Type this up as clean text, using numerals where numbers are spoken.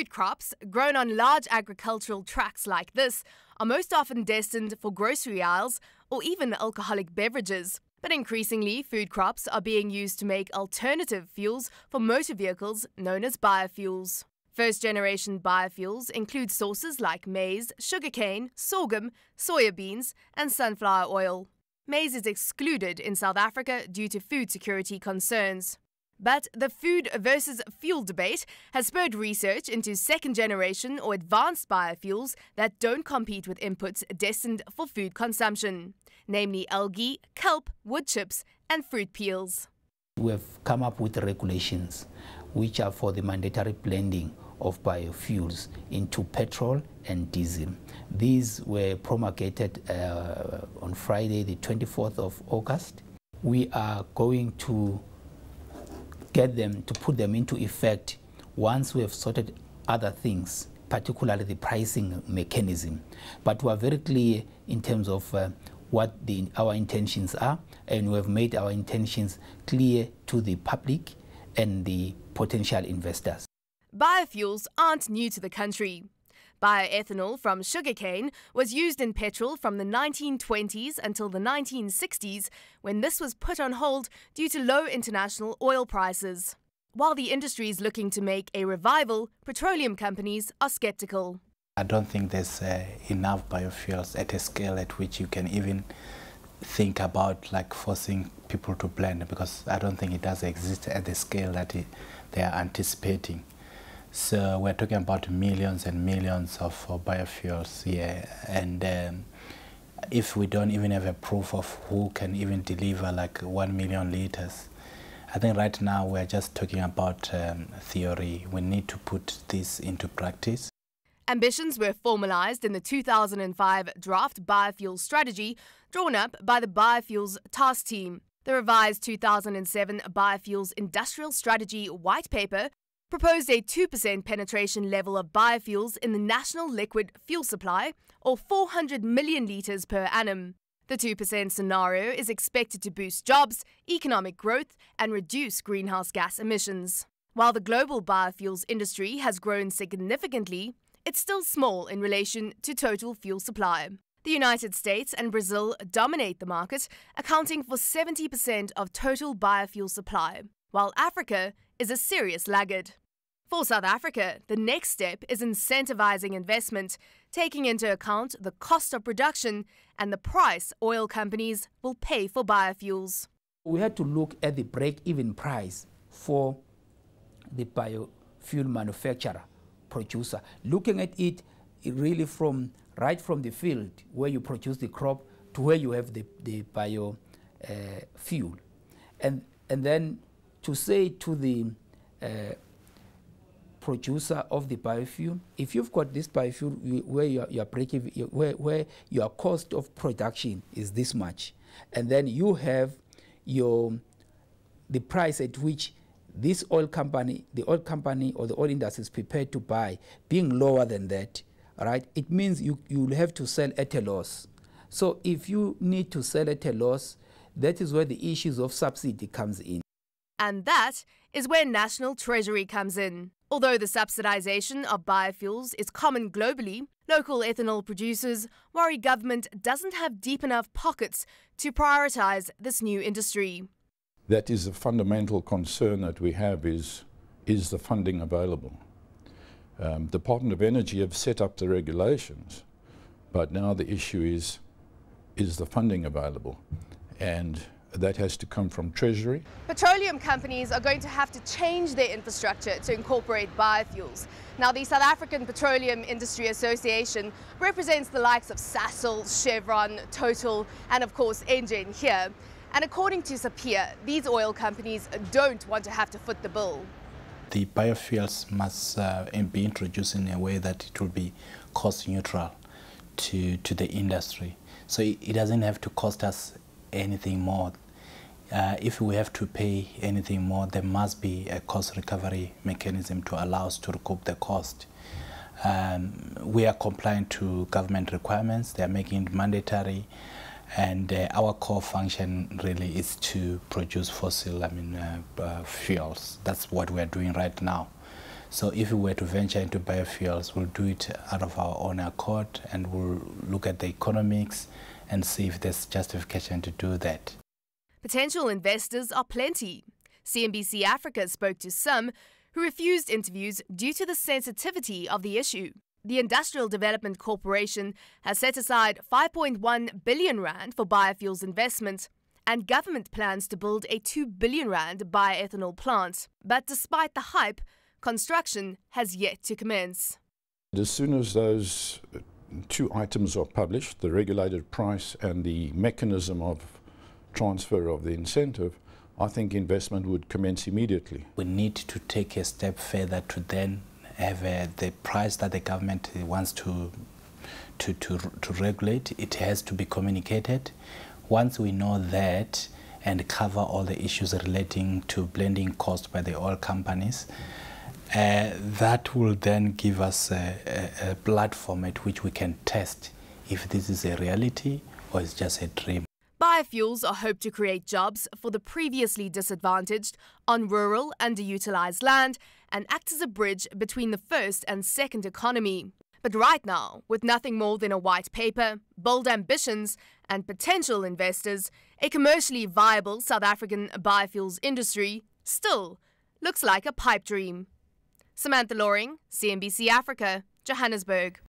Food crops, grown on large agricultural tracts like this, are most often destined for grocery aisles or even alcoholic beverages. But increasingly, food crops are being used to make alternative fuels for motor vehicles known as biofuels. First-generation biofuels include sources like maize, sugarcane, sorghum, soya beans, and sunflower oil. Maize is excluded in South Africa due to food security concerns. But the food versus fuel debate has spurred research into second-generation or advanced biofuels that don't compete with inputs destined for food consumption, namely algae, kelp, wood chips, and fruit peels. We have come up with regulations which are for the mandatory blending of biofuels into petrol and diesel. These were promulgated on Friday, the 24th of August. We are going to put them into effect once we have sorted other things, particularly the pricing mechanism. But we are very clear in terms of what our intentions are, and we have made our intentions clear to the public and the potential investors. Biofuels aren't new to the country. Bioethanol from sugarcane was used in petrol from the 1920s until the 1960s, when this was put on hold due to low international oil prices. While the industry is looking to make a revival, petroleum companies are skeptical. I don't think there's enough biofuels at a scale at which you can even think about like forcing people to blend, because I don't think it does exist at the scale that they are anticipating. So we're talking about millions and millions of biofuels here, and if we don't even have a proof of who can even deliver like 1 million liters, I think right now we're just talking about theory. We need to put this into practice. Ambitions were formalized in the 2005 draft biofuel strategy drawn up by the Biofuels Task Team. The revised 2007 Biofuels Industrial Strategy White Paper proposed a 2% penetration level of biofuels in the national liquid fuel supply, or 400 million litres per annum. The 2% scenario is expected to boost jobs, economic growth, and reduce greenhouse gas emissions. While the global biofuels industry has grown significantly, it's still small in relation to total fuel supply. The United States and Brazil dominate the market, accounting for 70% of total biofuel supply, while Africa is a serious laggard. For South Africa, the next step is incentivizing investment, taking into account the cost of production and the price oil companies will pay for biofuels. We had to look at the break-even price for the biofuel manufacturer, producer, looking at it really right from the field where you produce the crop to where you have the biofuel. And then to say to the producer of the biofuel, if you've got this biofuel where your break-even, where your cost of production is this much, and then you have the price at which this the oil company or the oil industry is prepared to buy being lower than that, right? It means you'll have to sell at a loss. So if you need to sell at a loss, that is where the issues of subsidy comes in. And that is where National Treasury comes in. Although the subsidization of biofuels is common globally, local ethanol producers worry government doesn't have deep enough pockets to prioritize this new industry. That is a fundamental concern that we have, is the funding available? Department of Energy have set up the regulations, but now the issue is the funding available? And that has to come from Treasury. Petroleum companies are going to have to change their infrastructure to incorporate biofuels. Now, the South African Petroleum Industry Association represents the likes of Sasol, Chevron, Total, and of course Engen here. And according to Sapir, these oil companies don't want to have to foot the bill. The biofuels must be introduced in a way that it will be cost neutral to the industry. So it doesn't have to cost us anything more. If we have to pay anything more, there must be a cost recovery mechanism to allow us to recoup the cost. We are compliant to government requirements. They are making it mandatory. And our core function really is to produce fossil fuels. That's what we're doing right now. So if we were to venture into biofuels, we'll do it out of our own accord, and we'll look at the economics and see if there's justification to do that. Potential investors are plenty. CNBC Africa spoke to some who refused interviews due to the sensitivity of the issue. The Industrial Development Corporation has set aside 5.1 billion rand for biofuels investment, and government plans to build a 2 billion rand bioethanol plant. But despite the hype, construction has yet to commence. As soon as those two items are published, the regulated price and the mechanism of transfer of the incentive, I think investment would commence immediately. We need to take a step further to then have the price that the government wants to regulate. It has to be communicated. Once we know that and cover all the issues relating to blending cost by the oil companies, that will then give us a platform at which we can test if this is a reality or it's just a dream. Biofuels are hoped to create jobs for the previously disadvantaged on rural, underutilized land and act as a bridge between the first and second economy. But right now, with nothing more than a white paper, bold ambitions and potential investors, a commercially viable South African biofuels industry still looks like a pipe dream. Samantha, CNBC Africa, Johannesburg.